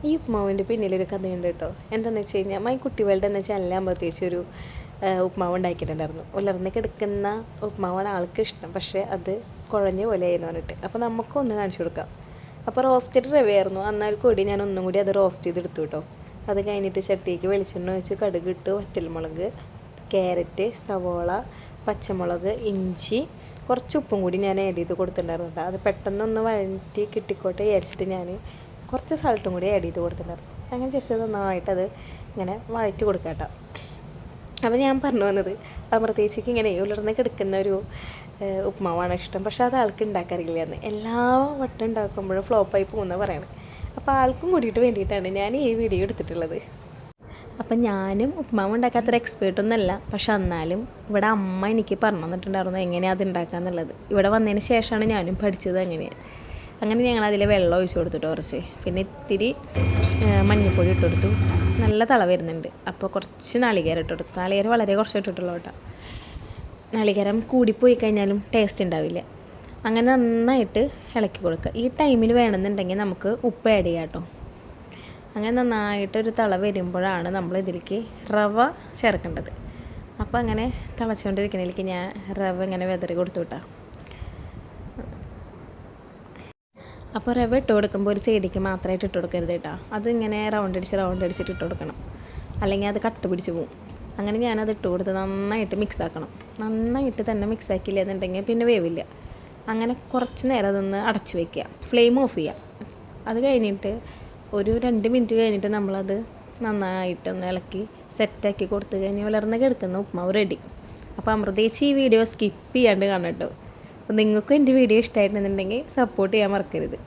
ഈ ഉപ്മാവിൻ്റെ പിന്നിലൊരു കഥയുണ്ട് കേട്ടോ. എന്താണെന്ന് വെച്ച് കഴിഞ്ഞാൽ മൈ കുട്ടികളുടെ എന്ന ചാനലാകുമ്പോൾ പ്രത്യേകിച്ച് ഒരു ഉപ്മാവ് ഉണ്ടാക്കിയിട്ടുണ്ടായിരുന്നു. ഉലർന്ന് കിടക്കുന്ന ഉപ്മാവാണ് ആൾക്ക് ഇഷ്ടം, പക്ഷേ അത് കുഴഞ്ഞ പോലെ ആയിരുന്നു പറഞ്ഞിട്ട്. അപ്പോൾ നമുക്കൊന്ന് കാണിച്ചു കൊടുക്കാം. അപ്പോൾ റോസ്റ്റഡ് റവയായിരുന്നു. എന്നാൽ കൂടി ഞാൻ ഒന്നും കൂടി അത് റോസ്റ്റ് ചെയ്തെടുത്തു കേട്ടോ. അത് കഴിഞ്ഞിട്ട് ചട്ടിക്ക് വെളിച്ചെണ്ണ ഒഴിച്ച് കടുക് ഇട്ട് വറ്റൽമുളക്, ക്യാരറ്റ്, സവോള, പച്ചമുളക്, ഇഞ്ചി, കുറച്ച് ഉപ്പും കൂടി ഞാൻ ആഡ് ചെയ്ത് കൊടുത്തിട്ടുണ്ടായിരുന്നു കേട്ടോ. അത് പെട്ടെന്നൊന്ന് വഴറ്റി കിട്ടിക്കോട്ടെ വിചാരിച്ചിട്ട് ഞാൻ കുറച്ച് സാൾട്ടും കൂടി ആഡ് ചെയ്ത് കൊടുത്തിട്ടുണ്ടായിരുന്നു. അങ്ങനെ ജസ്റ്റ് നന്നായിട്ടത് ഇങ്ങനെ വഴറ്റി കൊടുക്കാം കേട്ടോ. അപ്പോൾ ഞാൻ പറഞ്ഞു വന്നത് അമൃതേച്ചിക്ക് ഇങ്ങനെ ഉലർന്ന് കിടക്കുന്ന ഒരു ഉപ്മാവാണ് ഇഷ്ടം, പക്ഷേ അത് ആൾക്ക് ഉണ്ടാക്കാറില്ല എന്ന്. എല്ലാ വട്ടം ഉണ്ടാക്കുമ്പോഴും ഫ്ലോപ്പായി പോകുന്ന പറയണം. അപ്പോൾ ആൾക്കും കൂടിയിട്ട് വേണ്ടിയിട്ടാണ് ഞാൻ ഈ വീഡിയോ എടുത്തിട്ടുള്ളത്. അപ്പം ഞാനും ഉപ്മാവ് ഉണ്ടാക്കാത്തൊരു എക്സ്പേർട്ടൊന്നുമല്ല, പക്ഷെ എന്നാലും ഇവിടെ അമ്മ എനിക്ക് പറഞ്ഞു തന്നിട്ടുണ്ടായിരുന്നു എങ്ങനെയാണ് അത് ഉണ്ടാക്കാന്നുള്ളത്. ഇവിടെ വന്നതിന് ശേഷമാണ് ഞാനും പഠിച്ചത് എങ്ങനെയാണ്. അങ്ങനെ ഞങ്ങൾ അതിൽ വെള്ളം ഒഴിച്ച് കൊടുത്തിട്ട് കുറച്ച്, പിന്നെ ഇത്തിരി മഞ്ഞൾപ്പൊടി ഇട്ട് കൊടുത്തു. നല്ല തള വരുന്നുണ്ട്. അപ്പോൾ കുറച്ച് നാളികേരം ഇട്ട് കൊടുത്തു. നാളികേരം വളരെ കുറച്ച് ഇട്ടിട്ടുള്ളൂ കേട്ടോ. നാളികേരം കൂടിപ്പോയി കഴിഞ്ഞാലും ടേസ്റ്റ് ഉണ്ടാവില്ല. അങ്ങനെ നന്നായിട്ട് ഇളക്കി കൊടുക്കുക. ഈ ടൈമിൽ വേണമെന്നുണ്ടെങ്കിൽ നമുക്ക് ഉപ്പ് ആഡ് ചെയ്യാം കേട്ടോ. അങ്ങനെ നന്നായിട്ടൊരു തള വരുമ്പോഴാണ് നമ്മൾ ഇതിലേക്ക് റവ ചേർക്കേണ്ടത്. അപ്പോൾ അങ്ങനെ തിളച്ചുകൊണ്ടിരിക്കുന്നതിലേക്ക് ഞാൻ റവ ഇങ്ങനെ വെതറി കൊടുത്തു കേട്ടോ. അപ്പോൾ റവ ഇട്ട് കൊടുക്കുമ്പോൾ ഒരു സൈഡിലേക്ക് മാത്രമായിട്ട് ഇട്ട് കൊടുക്കരുത് കേട്ടോ. അതിങ്ങനെ റൗണ്ട് അടിച്ചിട്ട് ഇട്ട് കൊടുക്കണം, അല്ലെങ്കിൽ അത് കട്ട് പിടിച്ച് പോവും. അങ്ങനെ ഞാനത് ഇട്ട് കൊടുത്ത് നന്നായിട്ട് മിക്സ് ആക്കണം. നന്നായിട്ട് തന്നെ മിക്സ് ആക്കിയില്ല എന്നുണ്ടെങ്കിൽ പിന്നെ വേവില്ല. അങ്ങനെ കുറച്ച് നേരം അതൊന്ന് അടച്ചു വയ്ക്കുക, ഫ്ലെയിം ഓഫ് ചെയ്യുക. അത് കഴിഞ്ഞിട്ട് ഒരു 2 മിനിറ്റ് കഴിഞ്ഞിട്ട് നമ്മളത് നന്നായിട്ടൊന്ന് ഇളക്കി സെറ്റാക്കി കൊടുത്തു കഴിഞ്ഞ് വളർന്ന് കിടക്കുന്ന ഉപ്മാവ് റെഡി. അപ്പോൾ അമൃതേച്ചി ഈ വീഡിയോ സ്കിപ്പ് ചെയ്യാണ്ട് കാണണം കേട്ടോ. അപ്പോൾ നിങ്ങൾക്കും എൻ്റെ വീഡിയോ ഇഷ്ടമായിട്ടുണ്ടെന്നുണ്ടെങ്കിൽ സപ്പോർട്ട് ചെയ്യാൻ മറക്കരുത്.